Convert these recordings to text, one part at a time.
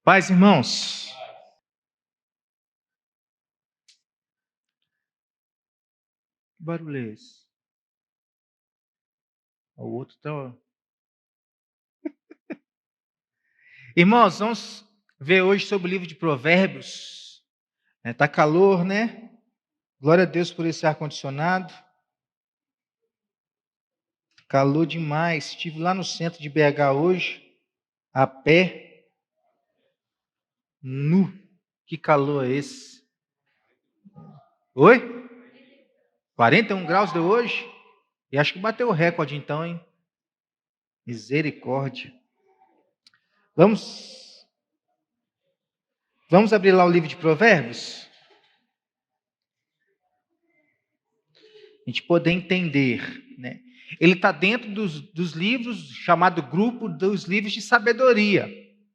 Paz, irmãos. Que barulho é esse? O outro tá. Irmãos, vamos ver hoje sobre o livro de Provérbios. Tá calor, né? Glória a Deus por esse ar-condicionado. Calor demais. Estive lá no centro de BH hoje, a pé, nu. Que calor é esse? Oi? 41 graus deu hoje? E acho que bateu o recorde então, hein? Misericórdia. Vamos abrir lá o livro de Provérbios? A gente poder entender, né? Ele está dentro dos livros, chamado grupo dos livros de sabedoria,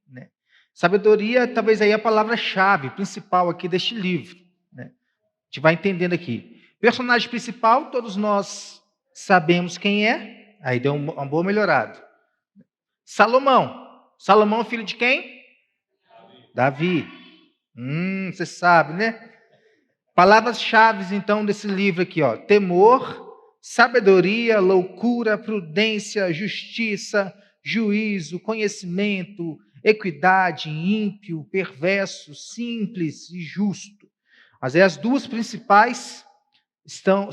né? Sabedoria, talvez aí a palavra-chave, principal aqui deste livro, né? A gente vai entendendo aqui. Personagem principal, todos nós sabemos quem é, aí deu uma boa melhorada. Salomão. Salomão é filho de quem? Davi. Você sabe, né? Palavras-chave, então, desse livro aqui, ó. Temor, sabedoria, loucura, prudência, justiça, juízo, conhecimento, equidade, ímpio, perverso, simples e justo. Mas as duas principais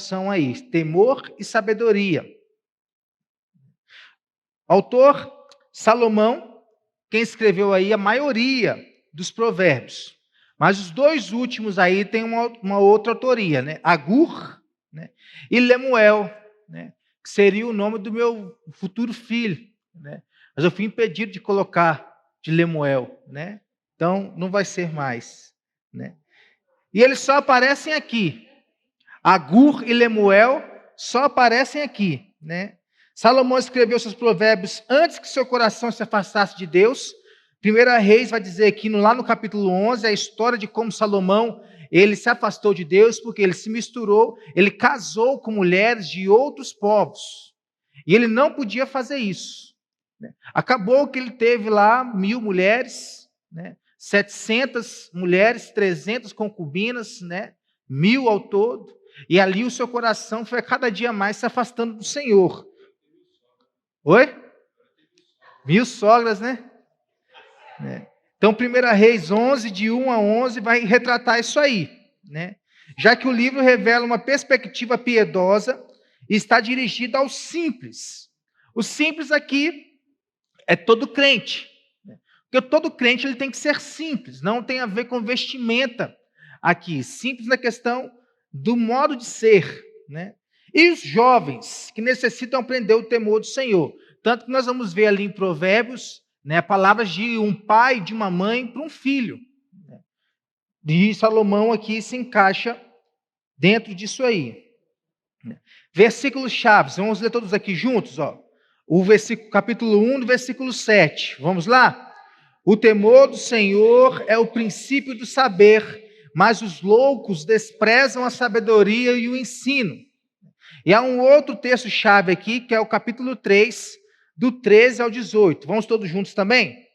são aí, temor e sabedoria. Autor, Salomão, quem escreveu aí a maioria dos provérbios. Mas os dois últimos aí tem uma outra autoria, né? Agur, né? E Lemuel, né? Que seria o nome do meu futuro filho, né? Mas eu fui impedido de colocar de Lemuel, né? Então não vai ser mais, né? E eles só aparecem aqui. Agur e Lemuel só aparecem aqui, né? Salomão escreveu seus provérbios antes que seu coração se afastasse de Deus. Primeira Reis vai dizer aqui, lá no capítulo 11, a história de como Salomão, ele se afastou de Deus, porque ele se misturou, ele casou com mulheres de outros povos. E ele não podia fazer isso, né? Acabou que ele teve lá 1.000 mulheres, né? 700 mulheres, 300 concubinas, né? 1.000 ao todo. E ali o seu coração foi cada dia mais se afastando do Senhor. Oi? 1.000 sogras, né? Então, 1 Reis 11, de 1 a 11, vai retratar isso aí, né? Já que o livro revela uma perspectiva piedosa e está dirigido aos simples. O simples aqui é todo crente, né? Porque todo crente ele tem que ser simples, não tem a ver com vestimenta aqui. Simples na questão do modo de ser, né? E os jovens que necessitam aprender o temor do Senhor. Tanto que nós vamos ver ali em Provérbios, né, palavras de um pai e de uma mãe para um filho. E Salomão aqui se encaixa dentro disso aí. Versículos chaves, vamos ler todos aqui juntos, ó. O capítulo 1, do versículo 7. Vamos lá? O temor do Senhor é o princípio do saber, mas os loucos desprezam a sabedoria e o ensino. E há um outro texto-chave aqui, que é o capítulo 3, do 13 ao 18. Vamos todos juntos também?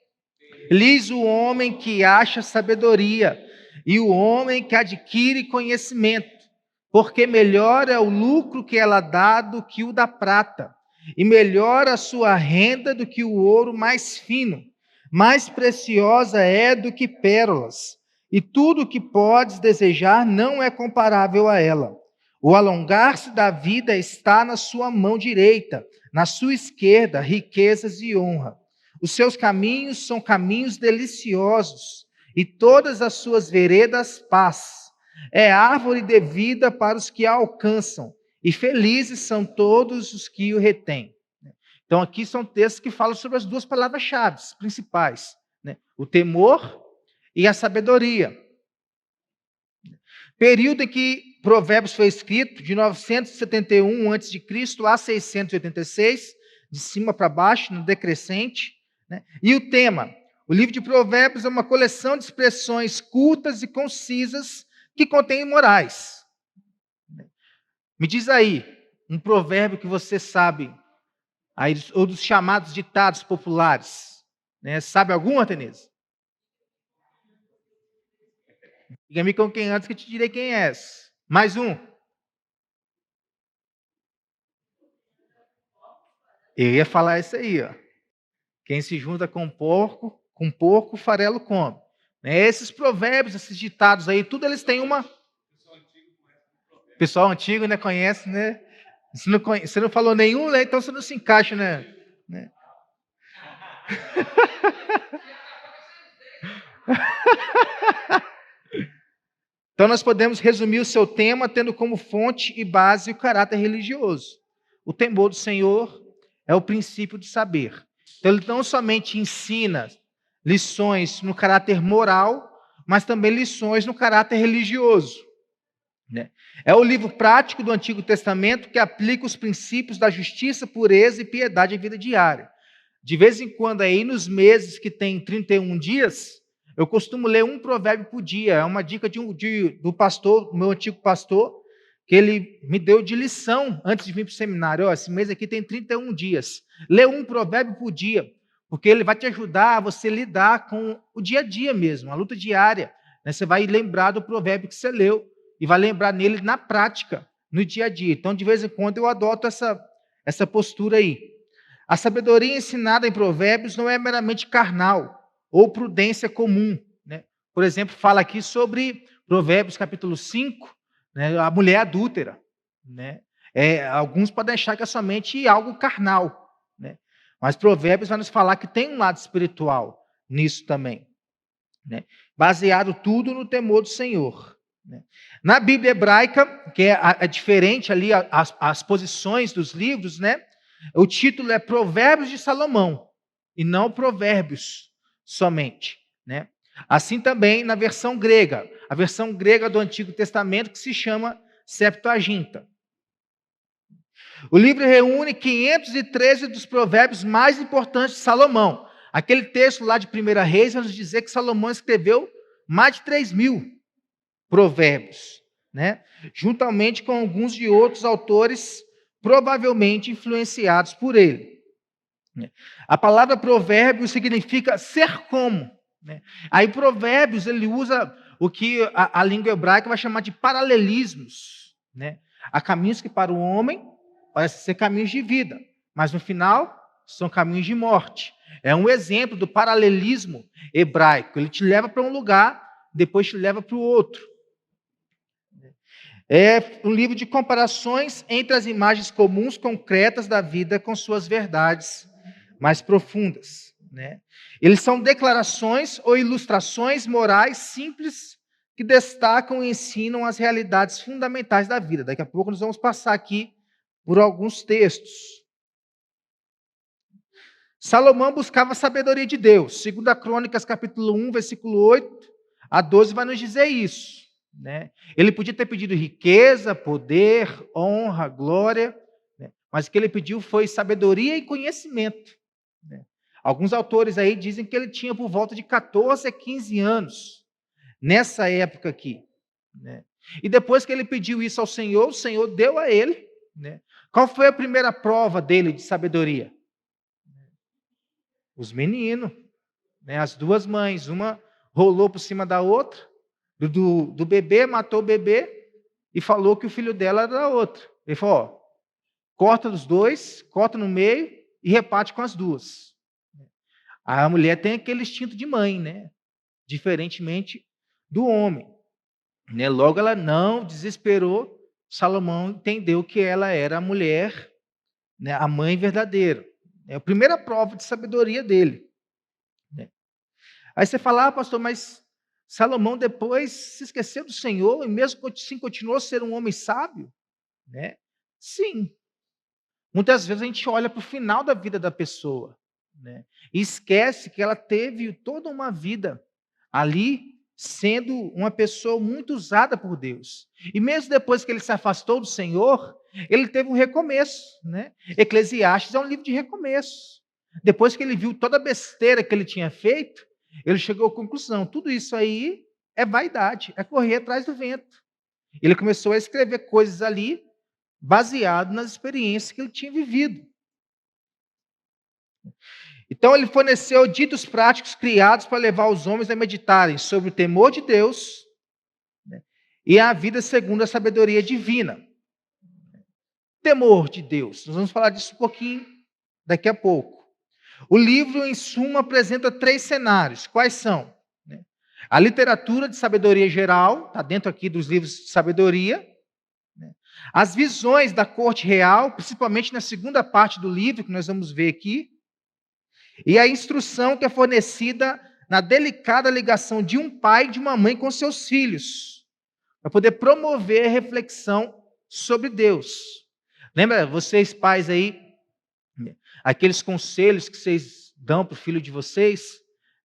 Feliz o homem que acha sabedoria e o homem que adquire conhecimento, porque melhor é o lucro que ela dá do que o da prata, e melhor a sua renda do que o ouro mais fino. Mais preciosa é do que pérolas, e tudo o que podes desejar não é comparável a ela. O alongar-se da vida está na sua mão direita, na sua esquerda, riquezas e honra. Os seus caminhos são caminhos deliciosos, e todas as suas veredas paz. É árvore de vida para os que a alcançam, e felizes são todos os que o retêm. Então aqui são textos que falam sobre as duas palavras-chave principais, né? O temor e a sabedoria. Período em que Provérbios foi escrito, de 971 a.C. a 686, de cima para baixo, no decrescente, né? E o tema, o livro de Provérbios é uma coleção de expressões curtas e concisas que contêm morais. Me diz aí, um provérbio que você sabe, aí, ou dos chamados ditados populares, né? Sabe algum, Atenese? Diga-me com quem antes que eu te direi quem és. Mais um. Eu ia falar isso aí, ó. Quem se junta com porco, farelo come. Né? Esses provérbios, esses ditados aí, tudo eles têm uma. O pessoal antigo, né, conhece, né? Você não falou nenhum, né? Então você não se encaixa, né? Então nós podemos resumir o seu tema tendo como fonte e base o caráter religioso. O temor do Senhor é o princípio de saber. Então ele não somente ensina lições no caráter moral, mas também lições no caráter religioso. Né? É o livro prático do Antigo Testamento que aplica os princípios da justiça, pureza e piedade à vida diária. De vez em quando, aí nos meses que tem 31 dias, eu costumo ler um provérbio por dia. É uma dica do pastor, do meu antigo pastor, que ele me deu de lição antes de vir para o seminário. Esse mês aqui tem 31 dias. Lê um provérbio por dia, porque ele vai te ajudar a você lidar com o dia a dia mesmo, a luta diária. Né? Você vai lembrar do provérbio que você leu e vai lembrar nele na prática, no dia a dia. Então, de vez em quando, eu adoto essa postura aí. A sabedoria ensinada em Provérbios não é meramente carnal ou prudência comum. Né? Por exemplo, fala aqui sobre Provérbios capítulo 5, né, a mulher adúltera. Né? Alguns podem achar que é somente algo carnal. Né? Mas Provérbios vai nos falar que tem um lado espiritual nisso também. Né? Baseado tudo no temor do Senhor. Né? Na Bíblia hebraica, que é diferente ali as posições dos livros, né? O título é Provérbios de Salomão, e não Provérbios somente. Né? Assim também na versão grega, a versão grega do Antigo Testamento, que se chama Septuaginta. O livro reúne 513 dos provérbios mais importantes de Salomão. Aquele texto lá de 1 Reis vai nos dizer que Salomão escreveu mais de 3.000 provérbios, né? Juntamente com alguns de outros autores provavelmente influenciados por ele. A palavra provérbio significa ser como. Né? Aí provérbios ele usa o que a língua hebraica vai chamar de paralelismos. Né? Há caminhos que para o homem parecem ser caminhos de vida, mas no final são caminhos de morte. É um exemplo do paralelismo hebraico. Ele te leva para um lugar, depois te leva para o outro. É um livro de comparações entre as imagens comuns, concretas da vida com suas verdades mais profundas. Né? Eles são declarações ou ilustrações morais simples que destacam e ensinam as realidades fundamentais da vida. Daqui a pouco nós vamos passar aqui por alguns textos. Salomão buscava a sabedoria de Deus. 2 Crônicas, capítulo 1, versículo 8 a 12, vai nos dizer isso. Né? Ele podia ter pedido riqueza, poder, honra, glória, né? Mas o que ele pediu foi sabedoria e conhecimento. Né? Alguns autores aí dizem que ele tinha por volta de 14 a 15 anos, nessa época aqui. Né? E depois que ele pediu isso ao Senhor, o Senhor deu a ele. Né? Qual foi a primeira prova dele de sabedoria? Os meninos, né? As duas mães, uma rolou por cima da outra, do bebê, matou o bebê e falou que o filho dela era da outra. Ele falou, ó, corta os dois, corta no meio e reparte com as duas. A mulher tem aquele instinto de mãe, né? Diferentemente do homem. Né? Logo ela não desesperou, Salomão entendeu que ela era a mulher, né? A mãe verdadeira. É a primeira prova de sabedoria dele. Né? Aí você fala, pastor, mas Salomão depois se esqueceu do Senhor e mesmo assim continuou a ser um homem sábio? Né? Sim. Muitas vezes a gente olha para o final da vida da pessoa, né? E esquece que ela teve toda uma vida ali sendo uma pessoa muito usada por Deus. E mesmo depois que ele se afastou do Senhor, ele teve um recomeço. Né? Eclesiastes é um livro de recomeço. Depois que ele viu toda a besteira que ele tinha feito, ele chegou à conclusão, tudo isso aí é vaidade, é correr atrás do vento. Ele começou a escrever coisas ali, baseado nas experiências que ele tinha vivido. Então ele forneceu ditos práticos criados para levar os homens a meditarem sobre o temor de Deus, e a vida segundo a sabedoria divina. Temor de Deus. Nós vamos falar disso um pouquinho daqui a pouco. O livro, em suma, apresenta 3 cenários. Quais são? A literatura de sabedoria geral, está dentro aqui dos livros de sabedoria. As visões da corte real, principalmente na segunda parte do livro, que nós vamos ver aqui. E a instrução que é fornecida na delicada ligação de um pai e de uma mãe com seus filhos, para poder promover a reflexão sobre Deus. Lembra, vocês pais aí, aqueles conselhos que vocês dão para o filho de vocês,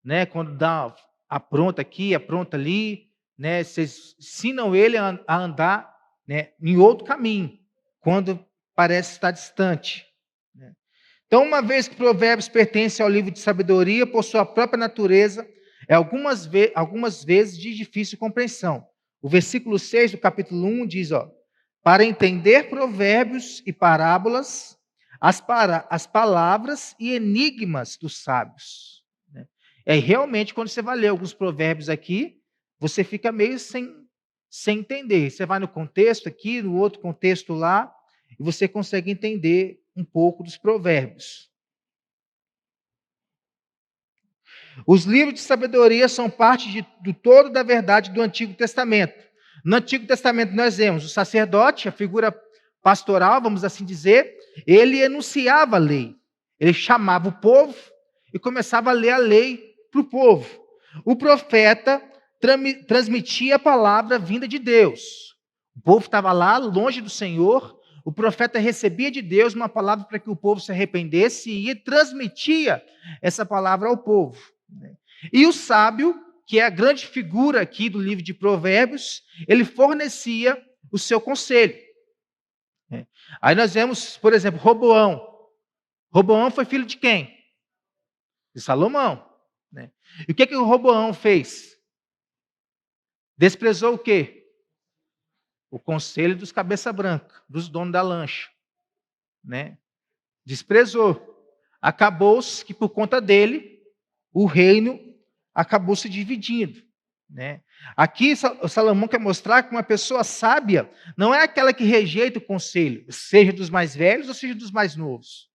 né? Quando dá apronta aqui, apronta ali, né? Vocês ensinam ele a andar, né, em outro caminho, quando parece estar distante. Né? Então, uma vez que Provérbios pertence ao livro de sabedoria, por sua própria natureza, é algumas vezes de difícil compreensão. O versículo 6 do capítulo 1 diz, para entender provérbios e parábolas, as palavras e enigmas dos sábios. Realmente, quando você vai ler alguns provérbios aqui, você fica meio sem entender. Você vai no contexto aqui, no outro contexto lá, e você consegue entender um pouco dos provérbios. Os livros de sabedoria são parte do todo da verdade do Antigo Testamento. No Antigo Testamento nós vemos o sacerdote, a figura pastoral, vamos assim dizer, ele enunciava a lei. Ele chamava o povo e começava a ler a lei para o povo. O profeta transmitia a palavra vinda de Deus. O povo estava lá, longe do Senhor, o profeta recebia de Deus uma palavra para que o povo se arrependesse e transmitia essa palavra ao povo. E o sábio, que é a grande figura aqui do livro de Provérbios, ele fornecia o seu conselho. Aí nós vemos, por exemplo, Roboão. Roboão foi filho de quem? De Salomão. E o que o Roboão fez? Desprezou o quê? O conselho dos cabeça branca, dos donos da lancha. Desprezou. Acabou-se que por conta dele, o reino acabou se dividindo. Aqui Salomão quer mostrar que uma pessoa sábia não é aquela que rejeita o conselho, seja dos mais velhos ou seja dos mais novos,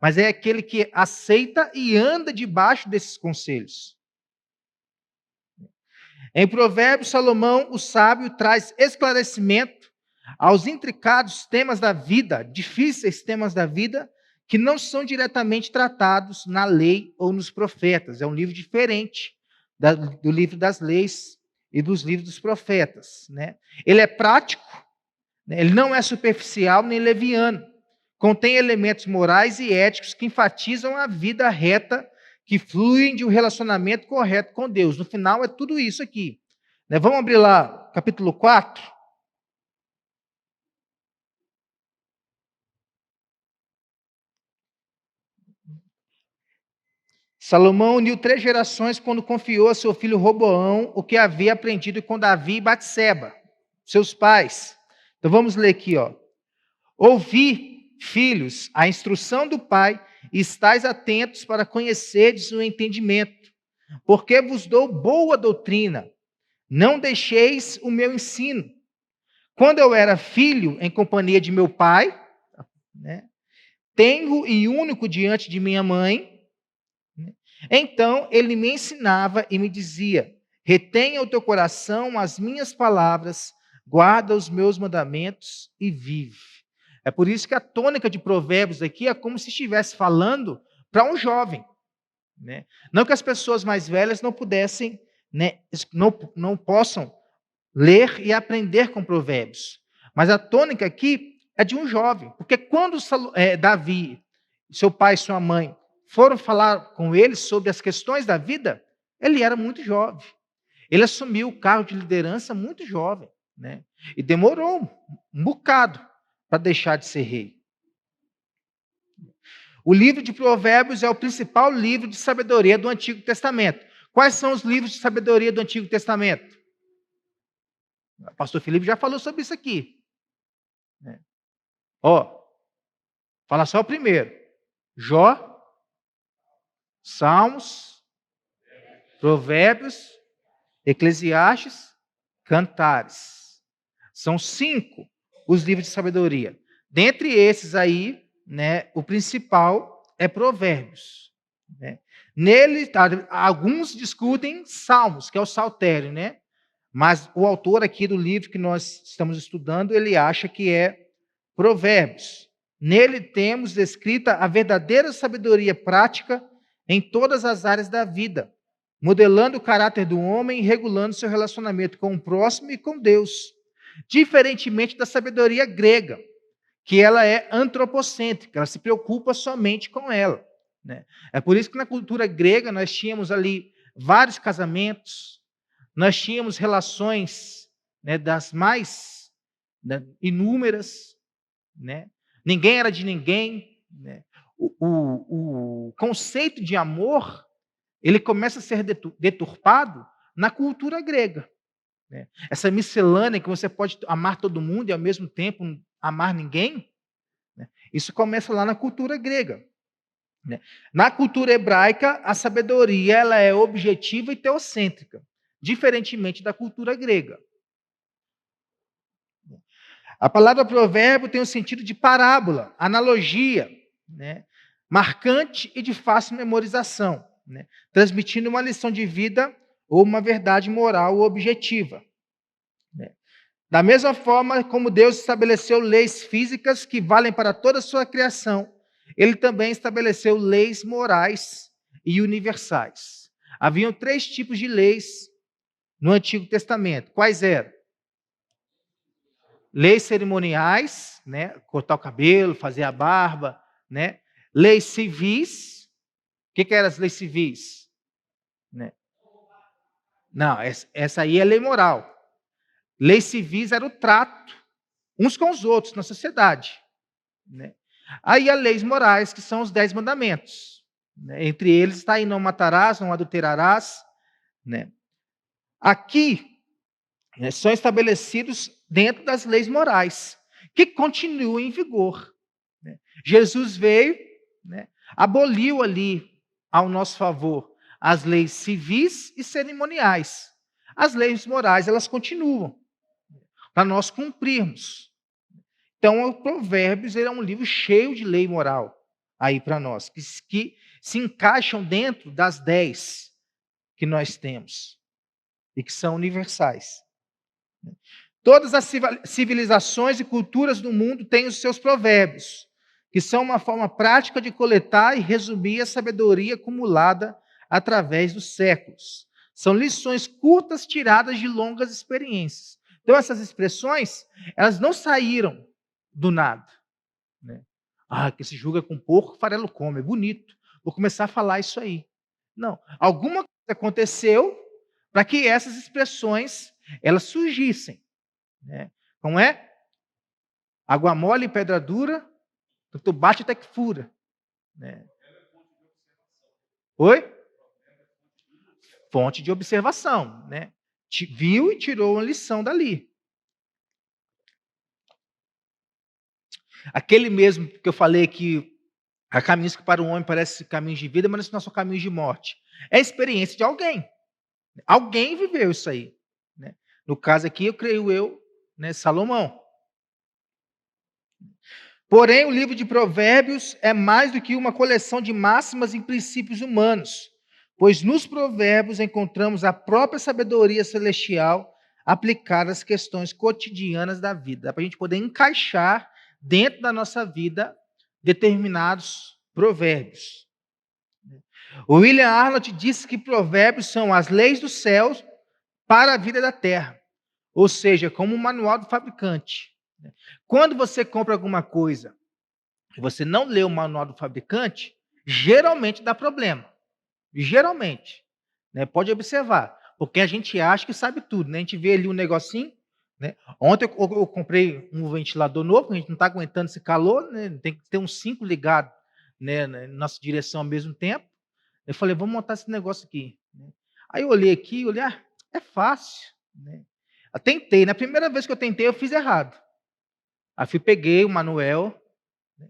mas é aquele que aceita e anda debaixo desses conselhos. Em Provérbios, Salomão, o sábio, traz esclarecimento aos intricados temas da vida, difíceis temas da vida, que não são diretamente tratados na lei ou nos profetas. É um livro diferente do livro das leis e dos livros dos profetas. Ele é prático, ele não é superficial nem leviano. Contém elementos morais e éticos que enfatizam a vida reta, que fluem de um relacionamento correto com Deus. No final é tudo isso aqui. Vamos abrir lá, capítulo 4. Salomão uniu 3 gerações quando confiou a seu filho Roboão o que havia aprendido com Davi e Batseba, seus pais. Então vamos ler aqui, Ouvi, filhos, a instrução do pai, e estais atentos para conhecerdes o entendimento, porque vos dou boa doutrina. Não deixeis o meu ensino. Quando eu era filho em companhia de meu pai, tenro e único diante de minha mãe, então ele me ensinava e me dizia: retenha o teu coração as minhas palavras, guarda os meus mandamentos e vive. É por isso que a tônica de Provérbios aqui é como se estivesse falando para um jovem. Não que as pessoas mais velhas não pudessem, não possam ler e aprender com Provérbios. Mas a tônica aqui é de um jovem. Porque quando Davi, seu pai e sua mãe, foram falar com ele sobre as questões da vida, ele era muito jovem. Ele assumiu o cargo de liderança muito jovem. E demorou um bocado para deixar de ser rei. O livro de Provérbios é o principal livro de sabedoria do Antigo Testamento. Quais são os livros de sabedoria do Antigo Testamento? O pastor Felipe já falou sobre isso aqui. Fala só o primeiro. Jó, Salmos, Provérbios, Eclesiastes, Cantares. São 5 os livros de sabedoria. Dentre esses aí, né, o principal é Provérbios. Né? Nele, alguns discutem Salmos, que é o saltério, né? Mas o autor aqui do livro que nós estamos estudando, ele acha que é Provérbios. Nele temos descrita a verdadeira sabedoria prática em todas as áreas da vida, modelando o caráter do homem e regulando seu relacionamento com o próximo e com Deus. Diferentemente da sabedoria grega, que ela é antropocêntrica, ela se preocupa somente com ela. Né? É por isso que na cultura grega nós tínhamos ali vários casamentos, nós tínhamos relações, né, das mais, né, inúmeras, né? Ninguém era de ninguém. Né? O conceito de amor, ele começa a ser deturpado na cultura grega. Né? Essa miscelânea que você pode amar todo mundo e ao mesmo tempo amar ninguém, né? Isso começa lá na cultura grega. Né? Na cultura hebraica, a sabedoria ela é objetiva e teocêntrica, diferentemente da cultura grega. A palavra provérbio tem o sentido de parábola, analogia, né? Marcante e de fácil memorização, né? Transmitindo uma lição de vida ou uma verdade moral objetiva. Né? Da mesma forma como Deus estabeleceu leis físicas que valem para toda a sua criação, ele também estabeleceu leis morais e universais. Haviam 3 tipos de leis no Antigo Testamento. Quais eram? Leis cerimoniais, né? Cortar o cabelo, fazer a barba, né? Leis civis. O que eram as leis civis? Né? Não, essa aí é lei moral. Leis civis era o trato uns com os outros na sociedade. Né? Aí há leis morais, que são os 10 mandamentos. Né? Entre eles está aí, não matarás, não adulterarás. Né? Aqui, né, são estabelecidos dentro das leis morais, que continuam em vigor. Né? Jesus veio, né, aboliu ali, ao nosso favor, as leis civis e cerimoniais. As leis morais, elas continuam, para nós cumprirmos. Então, o Provérbios ele é um livro cheio de lei moral aí para nós, que se encaixam dentro das 10 que nós temos e que são universais. Todas as civilizações e culturas do mundo têm os seus provérbios, que são uma forma prática de coletar e resumir a sabedoria acumulada através dos séculos. São lições curtas tiradas de longas experiências. Então, essas expressões, elas não saíram do nada. Né? Que se julga com porco, farelo come. É bonito. Vou começar a falar isso aí. Não. Alguma coisa aconteceu para que essas expressões elas surgissem. Né? Não é? Água mole e pedra dura, tu bate até que fura. Né? Oi? Fonte de observação. Né? Viu e tirou uma lição dali. Aquele mesmo que eu falei que há caminhos que para o homem parecem caminhos de vida, mas não são caminhos de morte. É a experiência de alguém. Alguém viveu isso aí. Né? No caso aqui, eu creio eu, né, Salomão. Porém, o livro de Provérbios é mais do que uma coleção de máximas e princípios humanos, pois nos Provérbios encontramos a própria sabedoria celestial aplicada às questões cotidianas da vida, para a gente poder encaixar dentro da nossa vida determinados provérbios. O William Arnott disse que provérbios são as leis dos céus para a vida da terra, ou seja, como um manual do fabricante. Quando você compra alguma coisa e você não lê o manual do fabricante, geralmente dá problema. Geralmente. Né? Pode observar, porque a gente acha que sabe tudo. Né? A gente vê ali um negocinho. Né? Ontem eu comprei um ventilador novo, a gente não está aguentando esse calor, né? Tem que ter uns 5 ligados, né, na nossa direção ao mesmo tempo. Eu falei, vamos montar esse negócio aqui. Aí eu olhei aqui, olhei, é fácil. Né? Eu tentei, na primeira vez que eu tentei, eu fiz errado. Aí peguei o manual, né,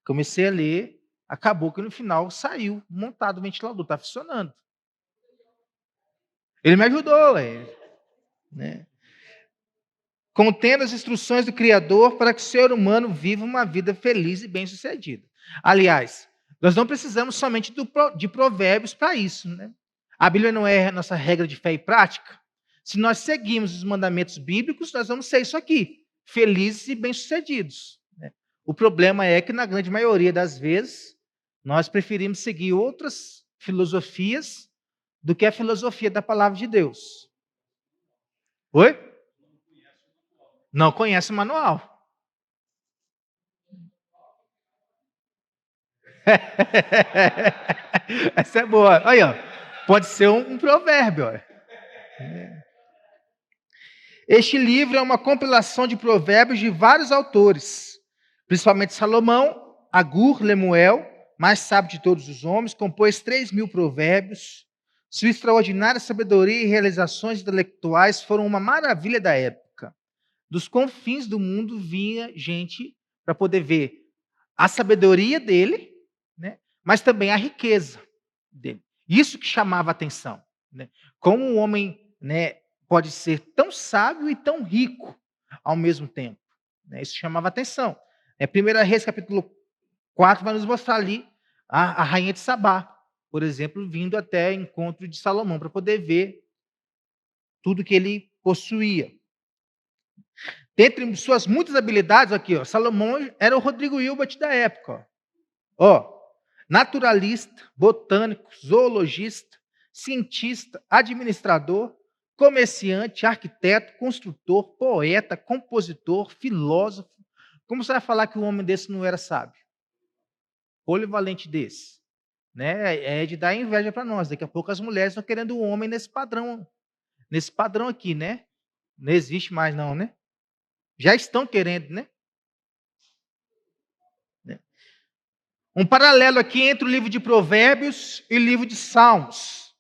comecei a ler, acabou que no final saiu montado o ventilador, está funcionando. Ele me ajudou, né? contendo as instruções do Criador para que o ser humano viva uma vida feliz e bem-sucedida. Aliás, nós não precisamos somente de provérbios para isso, né? A Bíblia não é a nossa regra de fé e prática? Se nós seguirmos os mandamentos bíblicos, nós vamos ser isso aqui, felizes e bem-sucedidos, né? O problema é que, na grande maioria das vezes, nós preferimos seguir outras filosofias do que a filosofia da palavra de Deus. Oi? Não conhece o manual. Essa é boa. Aí, ó. Pode ser um provérbio. Ó. Este livro é uma compilação de provérbios de vários autores, principalmente Salomão, Agur, Lemuel, mais sábio de todos os homens, compôs 3.000 provérbios. Sua extraordinária sabedoria e realizações intelectuais foram uma maravilha da época. Dos confins do mundo vinha gente para poder ver a sabedoria dele, né, mas também a riqueza dele. Isso que chamava a atenção, né? Como um homem, né, pode ser tão sábio e tão rico ao mesmo tempo, né? Isso chamava a atenção. 1 Reis, capítulo 4, vai nos mostrar ali a rainha de Sabá, por exemplo, vindo até encontro de Salomão para poder ver tudo que ele possuía. Dentre suas muitas habilidades, aqui, ó, Salomão era o Rodrigo Hilbert da época. Ó, naturalista, botânico, zoologista, cientista, administrador, comerciante, arquiteto, construtor, poeta, compositor, filósofo. Como você vai falar que um homem desse não era sábio? Polivalente desse, né? É de dar inveja para nós. Daqui a pouco as mulheres estão querendo um homem nesse padrão aqui, né? Não existe mais não, né? Já estão querendo, né? Um paralelo aqui entre o livro de Provérbios e o livro de Salmos.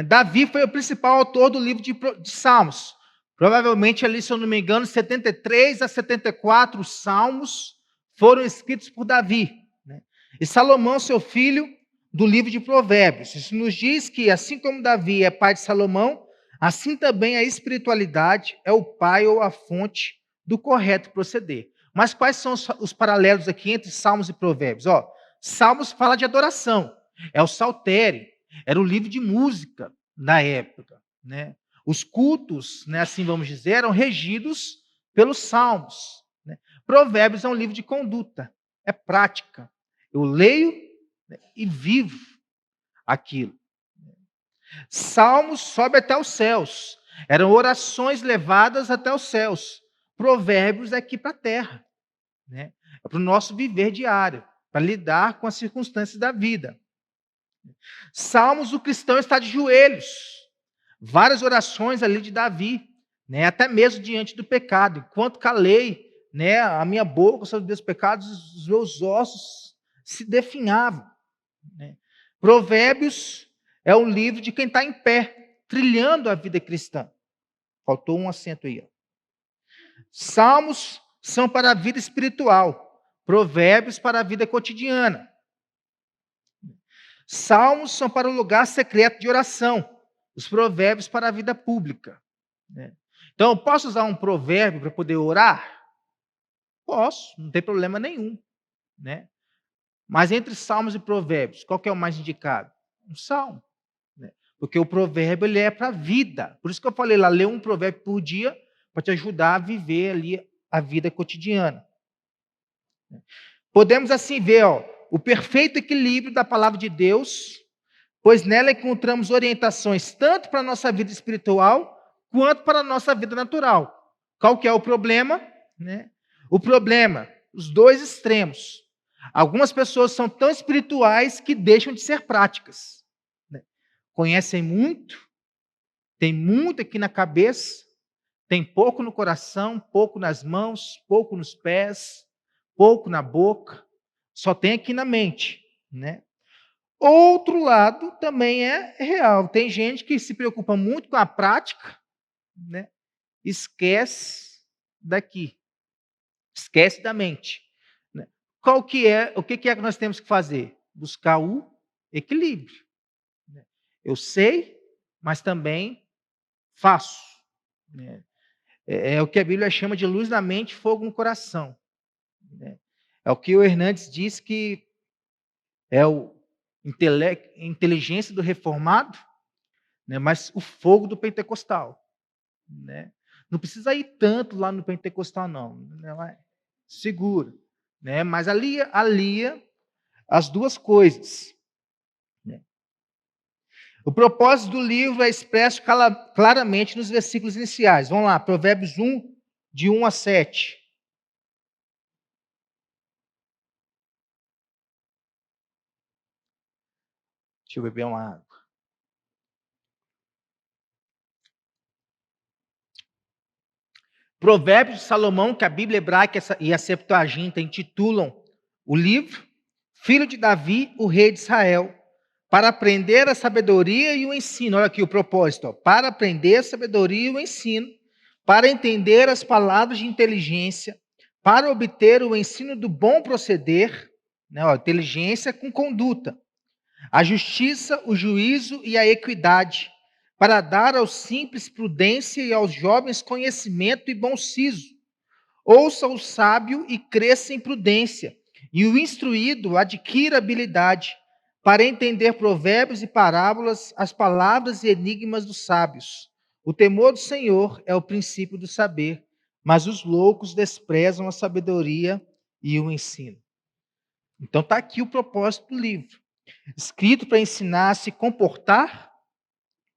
Davi foi o principal autor do livro de Salmos. Provavelmente ali, se eu não me engano, 73 a 74 salmos foram escritos por Davi. E Salomão, seu filho, do livro de Provérbios. Isso nos diz que, assim como Davi é pai de Salomão, assim também a espiritualidade é o pai ou a fonte do correto proceder. Mas quais são os paralelos aqui entre Salmos e Provérbios? Ó, Salmos fala de adoração, é o saltério, era o livro de música na época, né? Os cultos, né, assim vamos dizer, eram regidos pelos salmos, né? Provérbios é um livro de conduta, é prática. Eu leio, né, e vivo aquilo. Salmos sobe até os céus, eram orações levadas até os céus. Provérbios é aqui para a terra, né? É para o nosso viver diário, para lidar com as circunstâncias da vida. Salmos, o cristão está de joelhos. Várias orações ali de Davi, né, até mesmo diante do pecado. Enquanto calei, né, a minha boca sobre os pecados, os meus ossos se definhavam, né? Provérbios é um livro de quem está em pé, trilhando a vida cristã. Faltou um acento aí. Ó. Salmos são para a vida espiritual. Provérbios para a vida cotidiana. Salmos são para o lugar secreto de oração. Os provérbios para a vida pública. Então, eu posso usar um provérbio para poder orar? Posso, não tem problema nenhum, né? Mas entre salmos e provérbios, qual que é o mais indicado? Um salmo, né? Porque o provérbio ele é para a vida. Por isso que eu falei lá, ler um provérbio por dia para te ajudar a viver ali a vida cotidiana. Podemos assim ver, ó, o perfeito equilíbrio da palavra de Deus, pois nela encontramos orientações tanto para a nossa vida espiritual quanto para a nossa vida natural. Qual que é o problema? Né? O problema, os dois extremos. Algumas pessoas são tão espirituais que deixam de ser práticas. Né? Conhecem muito, tem muito aqui na cabeça, tem pouco no coração, pouco nas mãos, pouco nos pés, pouco na boca, só tem aqui na mente, né? Outro lado também é real. Tem gente que se preocupa muito com a prática, né? Esquece daqui, esquece da mente. Né? O que é que nós temos que fazer? Buscar o equilíbrio. Né? Eu sei, mas também faço. Né? É o que a Bíblia chama de luz na mente, fogo no coração, né? É o que o Hernandes diz que é o inteligência do reformado, né? Mas o fogo do pentecostal, né? Não precisa ir tanto lá no pentecostal, não, né? Mas segura, né? Mas alia as duas coisas, né? O propósito do livro é expresso claramente nos versículos iniciais. Vamos lá, Provérbios 1, de 1 a 7. Deixa eu beber uma água. Provérbios de Salomão, que a Bíblia hebraica e a Septuaginta intitulam o livro, filho de Davi, o rei de Israel, para aprender a sabedoria e o ensino. Olha aqui o propósito, ó, para aprender a sabedoria e o ensino, para entender as palavras de inteligência, para obter o ensino do bom proceder, né, ó, inteligência com conduta, a justiça, o juízo e a equidade, para dar aos simples prudência e aos jovens conhecimento e bom siso. Ouça o sábio e cresça em prudência, e o instruído adquira habilidade para entender provérbios e parábolas, as palavras e enigmas dos sábios. O temor do Senhor é o princípio do saber, mas os loucos desprezam a sabedoria e o ensino. Então está aqui o propósito do livro, escrito para ensinar a se comportar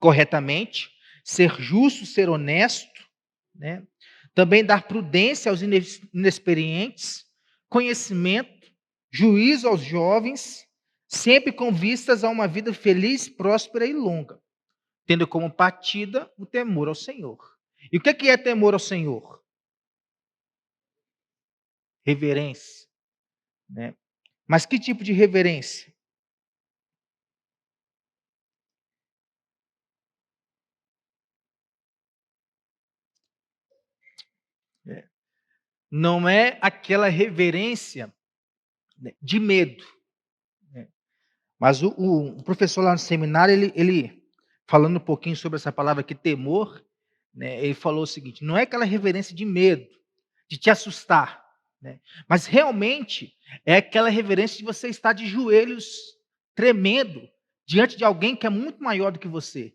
corretamente, ser justo, ser honesto, né? Também dar prudência aos inexperientes, conhecimento, juízo aos jovens, sempre com vistas a uma vida feliz, próspera e longa, tendo como partida o temor ao Senhor. E o que é temor ao Senhor? Reverência, né? Mas que tipo de reverência? Não é aquela reverência, né, de medo, né? Mas o professor lá no seminário, ele falando um pouquinho sobre essa palavra aqui, temor, né, ele falou o seguinte: não é aquela reverência de medo, de te assustar, né, mas realmente é aquela reverência de você estar de joelhos, tremendo, diante de alguém que é muito maior do que você,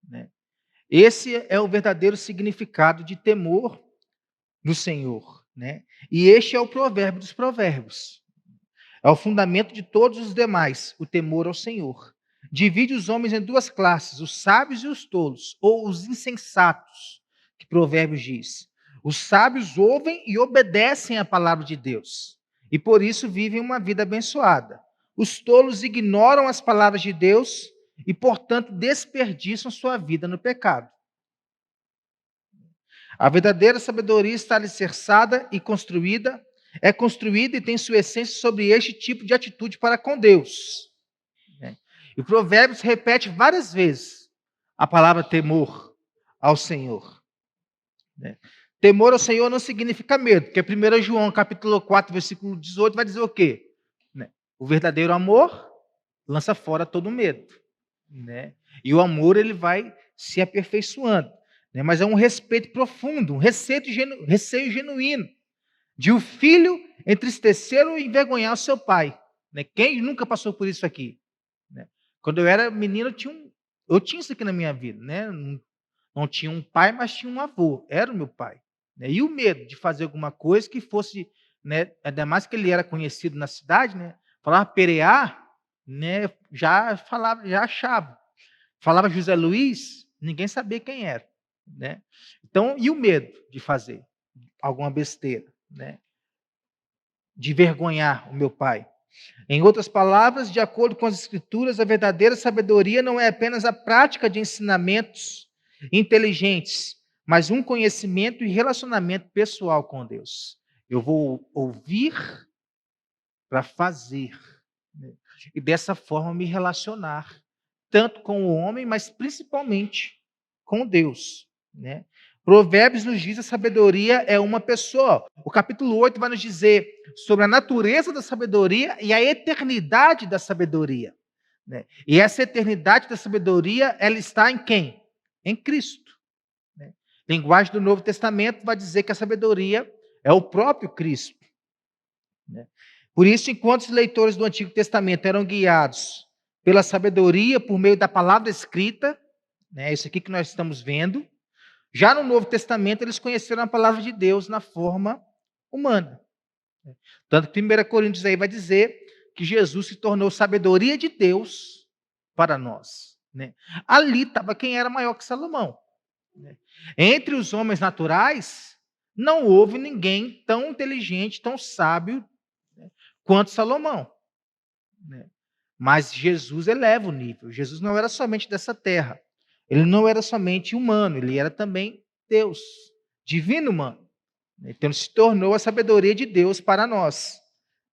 né? Esse é o verdadeiro significado de temor no Senhor, né? E este é o provérbio dos provérbios. É o fundamento de todos os demais, o temor ao Senhor. Divide os homens em duas classes, os sábios e os tolos, ou os insensatos, que Provérbios diz. Os sábios ouvem e obedecem à palavra de Deus, e por isso vivem uma vida abençoada. Os tolos ignoram as palavras de Deus e, portanto, desperdiçam sua vida no pecado. A verdadeira sabedoria está alicerçada e é construída e tem sua essência sobre este tipo de atitude para com Deus, né? E o Provérbios repete várias vezes a palavra temor ao Senhor, né? Temor ao Senhor não significa medo, porque 1 João capítulo 4, versículo 18 vai dizer o quê? Né? O verdadeiro amor lança fora todo medo, né? E o amor ele vai se aperfeiçoando, né? Mas é um respeito profundo, um receio genuíno de o filho entristecer ou envergonhar o seu pai, né? Quem nunca passou por isso aqui, né? Quando eu era menino, eu tinha isso aqui na minha vida, né? Não tinha um pai, mas tinha um avô, era o meu pai, né? E o medo de fazer alguma coisa que fosse, né? Ainda mais que ele era conhecido na cidade, né? Falava Pereá, né? Já falava, já achava. Falava José Luiz, ninguém sabia quem era, né? Então, e o medo de fazer alguma besteira, né? De vergonhar o meu pai. Em outras palavras, de acordo com as Escrituras, a verdadeira sabedoria não é apenas a prática de ensinamentos inteligentes, mas um conhecimento e relacionamento pessoal com Deus. Eu vou ouvir para fazer, né? E dessa forma me relacionar, tanto com o homem, mas principalmente com Deus, né? Provérbios nos diz que a sabedoria é uma pessoa. O capítulo 8 vai nos dizer sobre a natureza da sabedoria e a eternidade da sabedoria, né? E essa eternidade da sabedoria, ela está em quem? Em Cristo, né? Linguagem do Novo Testamento vai dizer que a sabedoria é o próprio Cristo, né? Por isso, enquanto os leitores do Antigo Testamento eram guiados pela sabedoria por meio da palavra escrita, né, isso aqui que nós estamos vendo, já no Novo Testamento eles conheceram a palavra de Deus na forma humana. Tanto que 1 Coríntios aí vai dizer que Jesus se tornou sabedoria de Deus para nós, né? Ali estava quem era maior que Salomão, né? Entre os homens naturais, não houve ninguém tão inteligente, tão sábio, né, quanto Salomão, né? Mas Jesus eleva o nível. Jesus não era somente dessa terra. Ele não era somente humano, ele era também Deus, divino humano. Então, ele se tornou a sabedoria de Deus para nós,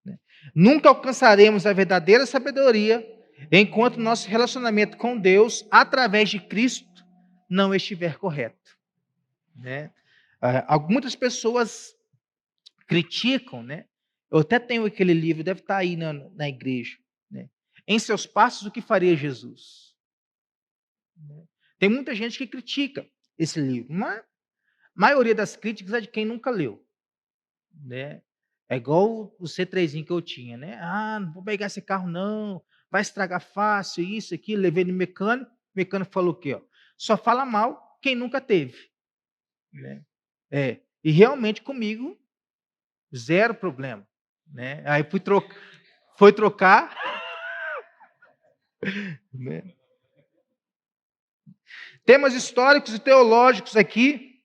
né? Nunca alcançaremos a verdadeira sabedoria enquanto nosso relacionamento com Deus, através de Cristo, não estiver correto, né? Muitas pessoas criticam, né? Eu até tenho aquele livro, deve estar aí na igreja, né? Em seus passos, o que faria Jesus? Tem muita gente que critica esse livro, mas a maioria das críticas é de quem nunca leu, né? É igual o C3zinho que eu tinha, né? Ah, não vou pegar esse carro não, vai estragar fácil, isso, aquilo. Levei no mecânico, o mecânico falou o quê? Ó, só fala mal quem nunca teve, né? E realmente comigo, zero problema, né? Aí foi trocar, né? Temas históricos e teológicos aqui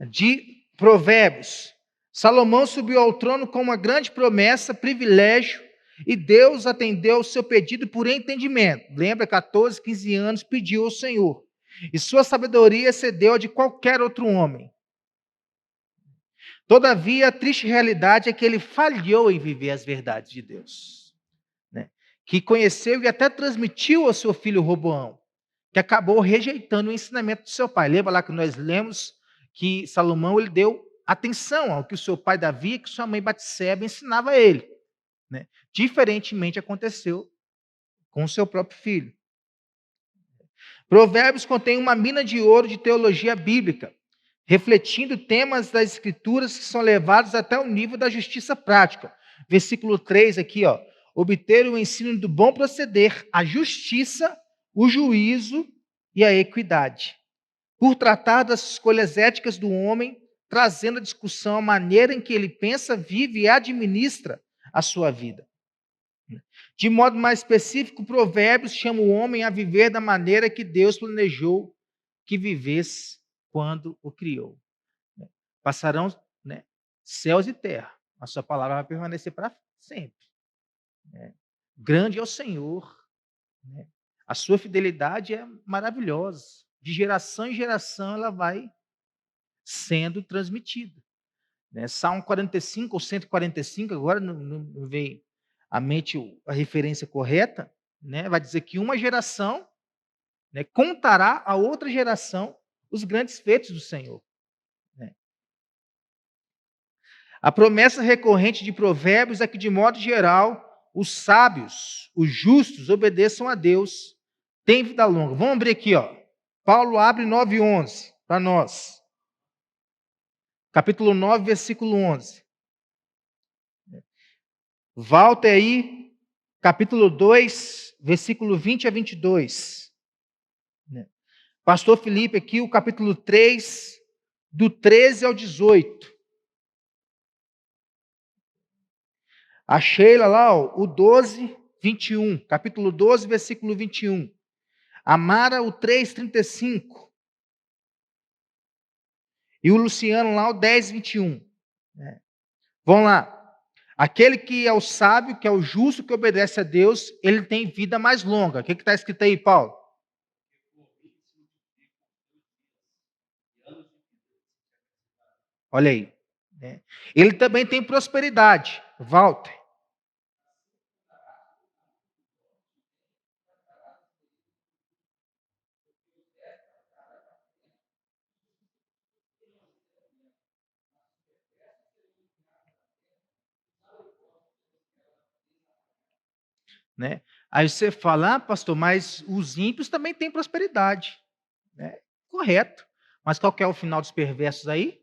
de Provérbios. Salomão subiu ao trono com uma grande promessa, privilégio, e Deus atendeu ao seu pedido por entendimento. Lembra, 14, 15 anos, pediu ao Senhor. E sua sabedoria excedeu a de qualquer outro homem. Todavia, a triste realidade é que ele falhou em viver as verdades de Deus, né? Que conheceu e até transmitiu ao seu filho Roboão, que acabou rejeitando o ensinamento do seu pai. Lembra lá que nós lemos que Salomão ele deu atenção ao que o seu pai Davi, que sua mãe Batseba ensinava a ele, né? Diferentemente aconteceu com o seu próprio filho. Provérbios contém uma mina de ouro de teologia bíblica, refletindo temas das escrituras que são levados até o nível da justiça prática. Versículo 3 aqui, ó. Obter o ensino do bom proceder, a justiça, o juízo e a equidade. Por tratar das escolhas éticas do homem, trazendo à discussão a maneira em que ele pensa, vive e administra a sua vida. De modo mais específico, Provérbios chama o homem a viver da maneira que Deus planejou que vivesse quando o criou. Passarão, né, céus e terra, a sua palavra vai permanecer para sempre, né? Grande é o Senhor, né? A sua fidelidade é maravilhosa. De geração em geração ela vai sendo transmitida, né? Salmo 45 ou 145, agora não veio à mente a referência correta, né? Vai dizer que uma geração, né, contará a outra geração os grandes feitos do Senhor, né? A promessa recorrente de Provérbios é que, de modo geral, os sábios, os justos, obedeçam a Deus, têm vida longa. Vamos abrir aqui, ó. Paulo abre 9:11 para nós. Capítulo 9, versículo 11. Volta aí, capítulo 2, versículo 20 a 22. Pastor Felipe aqui, o capítulo 3, do 13 ao 18. A Sheila lá, ó, o 12, 21. Capítulo 12, versículo 21. A Mara, o 3:35. E o Luciano lá, o 10:21. Vamos lá. Aquele que é o sábio, que é o justo, que obedece a Deus, ele tem vida mais longa. O que está escrito aí, Paulo? Olha aí, né? Ele também tem prosperidade. Walter. Né? Aí você fala, pastor, mas os ímpios também têm prosperidade, né? Correto. Mas qual que é o final dos perversos aí?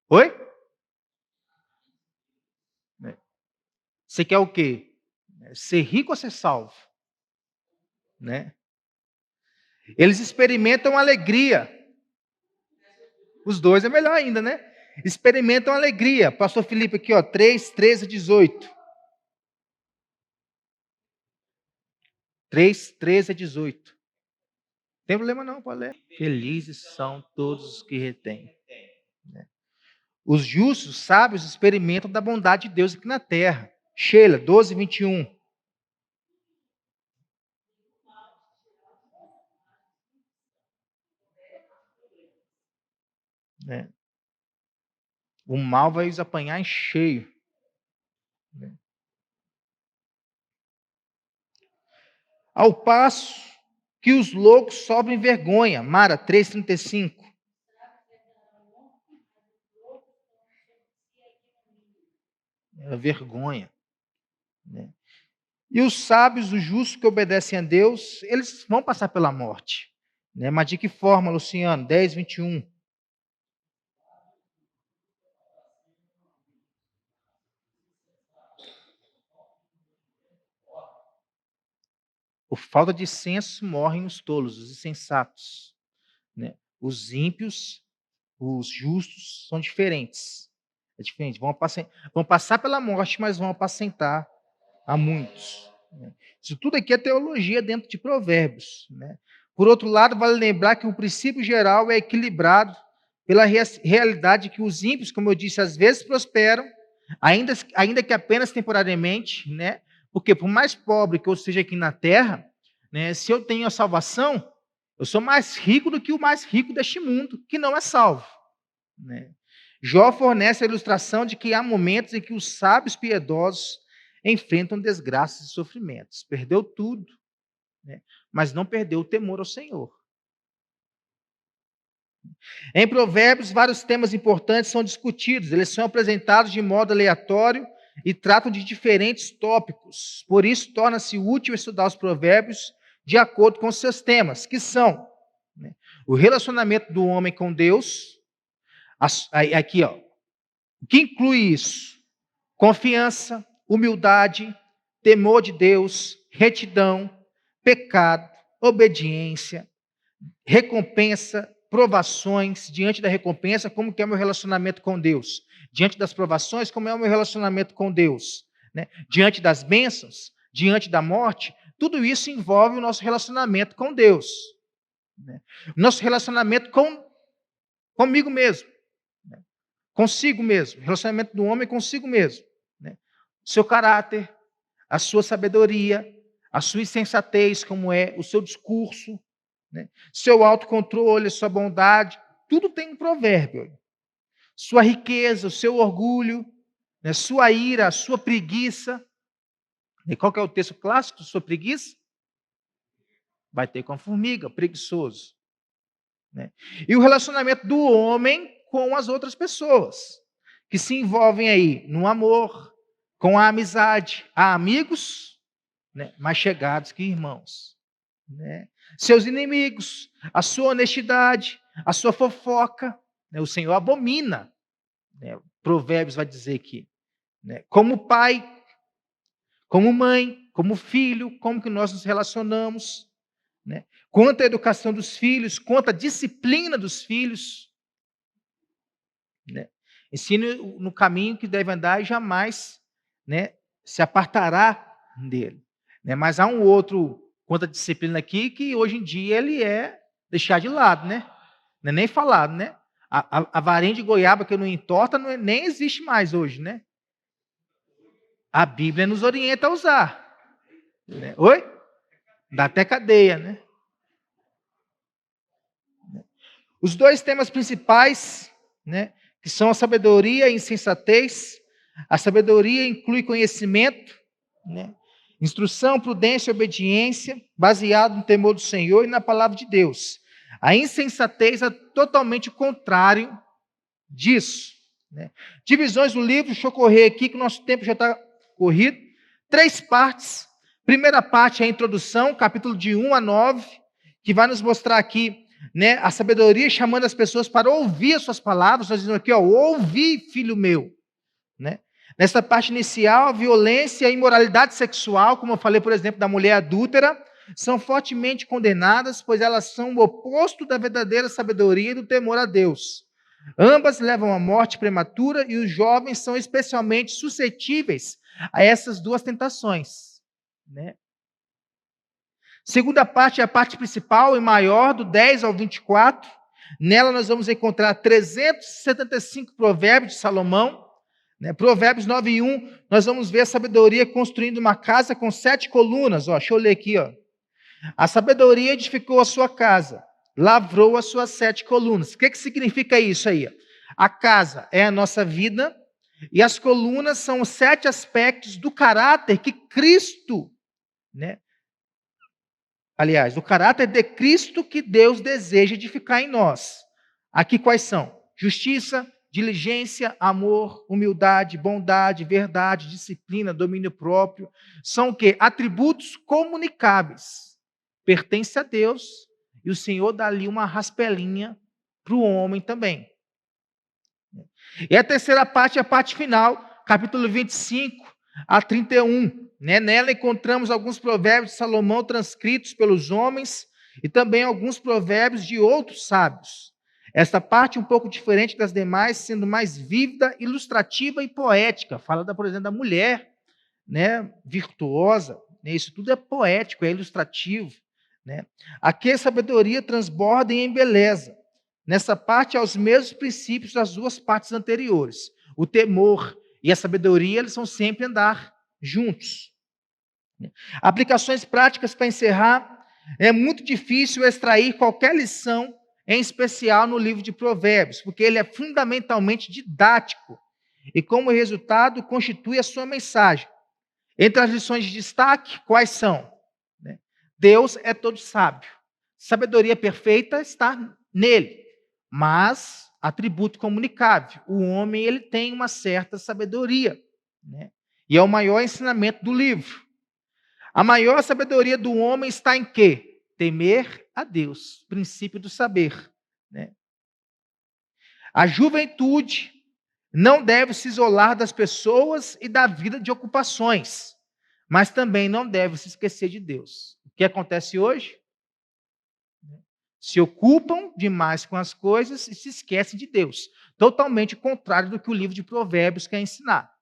Oi? Você quer o quê? Ser rico ou ser salvo? Né? Eles experimentam alegria. Os dois é melhor ainda, né? Experimentam alegria. Pastor Felipe aqui, ó, 3, 13 a 18. 3, 13 a 18. Não tem problema não, pode ler. Felizes são todos os que retêm. Os justos, sábios, experimentam da bondade de Deus aqui na terra. Sheila, 12, 21. Né? O mal vai os apanhar em cheio. Né? Ao passo que os loucos sofrem vergonha. Mara, 3,35. É vergonha. Né? E os sábios, os justos que obedecem a Deus, eles vão passar pela morte. Né? Mas de que forma, Luciano? 10, 21. Por falta de senso morrem os tolos, os insensatos. Né? Os ímpios, os justos são diferentes. É diferente. Vão passar pela morte, mas vão apacentar a muitos. Né? Isso tudo aqui é teologia dentro de Provérbios. Né? Por outro lado, vale lembrar que o princípio geral é equilibrado pela realidade que os ímpios, como eu disse, às vezes prosperam, ainda que apenas temporariamente, né? Porque por mais pobre que eu seja aqui na terra, né, se eu tenho a salvação, eu sou mais rico do que o mais rico deste mundo, que não é salvo. Né? Jó fornece a ilustração de que há momentos em que os sábios piedosos enfrentam desgraças e sofrimentos. Perdeu tudo, né? Mas não perdeu o temor ao Senhor. Em Provérbios, vários temas importantes são discutidos. Eles são apresentados de modo aleatório e tratam de diferentes tópicos. Por isso, torna-se útil estudar os Provérbios de acordo com seus temas, que são, né, o relacionamento do homem com Deus. Aqui, ó, o que inclui isso? Confiança, humildade, temor de Deus, retidão, pecado, obediência, recompensa, provações. Diante da recompensa, como que é o meu relacionamento com Deus? Diante das provações, como é o meu relacionamento com Deus? Né? Diante das bênçãos, diante da morte, tudo isso envolve o nosso relacionamento com Deus. Né? Nosso relacionamento comigo mesmo. Né? Consigo mesmo. Relacionamento do homem consigo mesmo. Né? Seu caráter, a sua sabedoria, a sua insensatez, como é o seu discurso, né? Seu autocontrole, sua bondade, tudo tem um provérbio. Sua riqueza, o seu orgulho, né? Sua ira, a sua preguiça. E qual que é o texto clássico de sua preguiça? Vai ter com a formiga, preguiçoso. Né? E o relacionamento do homem com as outras pessoas, que se envolvem aí no amor, com a amizade. Há amigos, né, mais chegados que irmãos. Né? Seus inimigos, a sua honestidade, a sua fofoca. Né? O Senhor abomina. Né? Provérbios vai dizer aqui. Né? Como pai, como mãe, como filho, como que nós nos relacionamos. Né? Quanto à educação dos filhos, quanto à disciplina dos filhos. Né? Ensine no caminho que deve andar e jamais, né, se apartará dele. Né? Mas há um outro quanto à disciplina aqui que hoje em dia ele é deixar de lado, né? Não é nem falado, né? A varinha de goiaba que não entorta nem existe mais hoje, né? A Bíblia nos orienta a usar. Né? Oi? Dá até cadeia, né? Os dois temas principais, né, que são a sabedoria e a insensatez. A sabedoria inclui conhecimento, né, instrução, prudência e obediência, baseado no temor do Senhor e na palavra de Deus. A insensatez é totalmente o contrário disso. Né? Divisões do livro, deixa eu correr aqui, que o nosso tempo já está corrido. 3 partes. Primeira parte é a introdução, capítulo de 1 a 9, que vai nos mostrar aqui, né, a sabedoria chamando as pessoas para ouvir as suas palavras, nós dizemos aqui, ó, ouvi, filho meu, né? Nessa parte inicial, a violência e a imoralidade sexual, como eu falei, por exemplo, da mulher adúltera, são fortemente condenadas, pois elas são o oposto da verdadeira sabedoria e do temor a Deus. Ambas levam à morte prematura e os jovens são especialmente suscetíveis a essas duas tentações, né? Segunda parte é a parte principal e maior, do 10 ao 24. Nela nós vamos encontrar 375 provérbios de Salomão. Né? Provérbios 9:1, nós vamos ver a sabedoria construindo uma casa com 7 colunas. Ó, deixa eu ler aqui. Ó. A sabedoria edificou a sua casa, lavrou as suas 7 colunas. O que significa isso aí? A casa é a nossa vida e as colunas são os 7 aspectos do caráter que Cristo, né? Aliás, do caráter de Cristo que Deus deseja edificar em nós. Aqui quais são? Justiça, diligência, amor, humildade, bondade, verdade, disciplina, domínio próprio. São o quê? Atributos comunicáveis. Pertence a Deus e o Senhor dá ali uma raspelinha para o homem também. E a terceira parte é a parte final, capítulo 25 a 31. Né? Nela encontramos alguns provérbios de Salomão transcritos pelos homens e também alguns provérbios de outros sábios. Esta parte é um pouco diferente das demais, sendo mais vívida, ilustrativa e poética. Fala, por exemplo, da mulher, né, virtuosa. Né? Isso tudo é poético, é ilustrativo. Né? Aqui a sabedoria transborda e embeleza. Nessa parte, há os mesmos princípios das duas partes anteriores. O temor e a sabedoria, eles são sempre andar juntos. Aplicações práticas para encerrar. É muito difícil extrair qualquer lição, em especial no livro de Provérbios, porque ele é fundamentalmente didático e, como resultado, constitui a sua mensagem. Entre as lições de destaque, quais são? Deus é todo sábio. Sabedoria perfeita está nele, mas atributo comunicável. O homem, ele tem uma certa sabedoria, né? E é o maior ensinamento do livro. A maior sabedoria do homem está em quê? Temer a Deus, princípio do saber. Né? A juventude não deve se isolar das pessoas e da vida de ocupações, mas também não deve se esquecer de Deus. O que acontece hoje? Se ocupam demais com as coisas e se esquecem de Deus. Totalmente contrário do que o livro de Provérbios quer ensinar.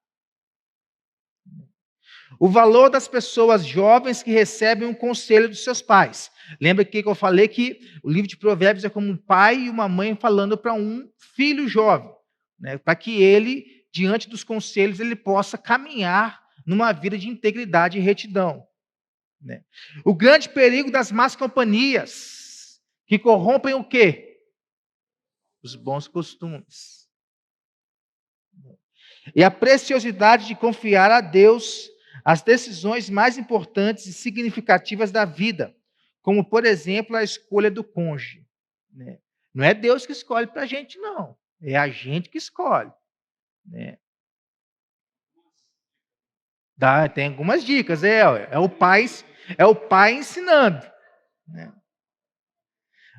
O valor das pessoas jovens que recebem um conselho dos seus pais. Lembra que eu falei que o livro de Provérbios é como um pai e uma mãe falando para um filho jovem, né, para que ele, diante dos conselhos, ele possa caminhar numa vida de integridade e retidão. Né? O grande perigo das más companhias, que corrompem o quê? Os bons costumes. E a preciosidade de confiar a Deus as decisões mais importantes e significativas da vida, como, por exemplo, a escolha do cônjuge. Né? Não é Deus que escolhe para a gente, não. É a gente que escolhe. Né? Tem algumas dicas, é o pai ensinando. Né?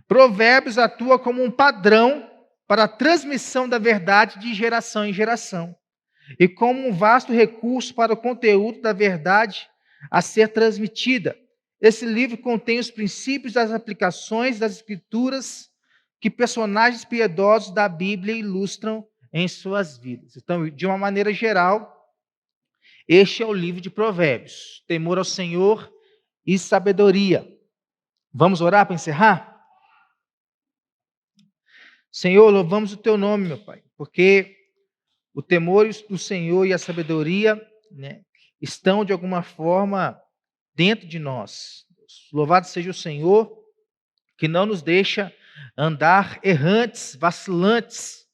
Provérbios atua como um padrão para a transmissão da verdade de geração em geração e como um vasto recurso para o conteúdo da verdade a ser transmitida. Esse livro contém os princípios das aplicações das escrituras que personagens piedosos da Bíblia ilustram em suas vidas. Então, de uma maneira geral, este é o livro de Provérbios. Temor ao Senhor e sabedoria. Vamos orar para encerrar? Senhor, louvamos o teu nome, meu Pai, porque o temor do Senhor e a sabedoria, né, estão, de alguma forma, dentro de nós. Louvado seja o Senhor, que não nos deixa andar errantes, vacilantes,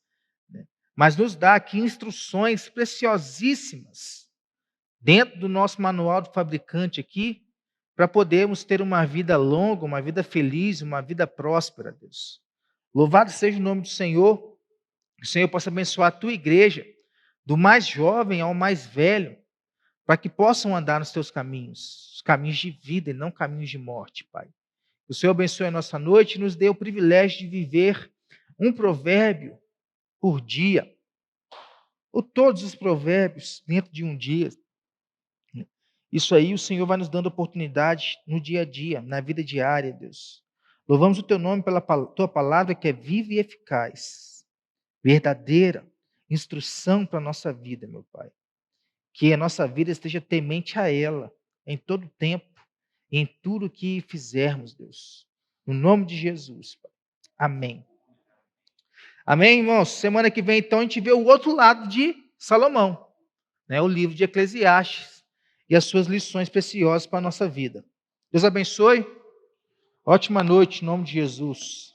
né, mas nos dá aqui instruções preciosíssimas, dentro do nosso manual do fabricante aqui, para podermos ter uma vida longa, uma vida feliz, uma vida próspera, Deus. Louvado seja o nome do Senhor, que o Senhor possa abençoar a tua igreja, do mais jovem ao mais velho, para que possam andar nos teus caminhos, os caminhos de vida e não caminhos de morte, Pai. O Senhor abençoe a nossa noite e nos dê o privilégio de viver um provérbio por dia, ou todos os provérbios dentro de um dia. Isso aí o Senhor vai nos dando oportunidade no dia a dia, na vida diária, Deus. Louvamos o teu nome pela tua palavra que é viva e eficaz, verdadeira, instrução para a nossa vida, meu Pai. Que a nossa vida esteja temente a ela, em todo tempo, e em tudo que fizermos, Deus. No nome de Jesus, Pai. Amém. Amém, irmãos? Semana que vem, então, a gente vê o outro lado de Salomão, né? O livro de Eclesiastes e as suas lições preciosas para a nossa vida. Deus abençoe. Ótima noite, em nome de Jesus.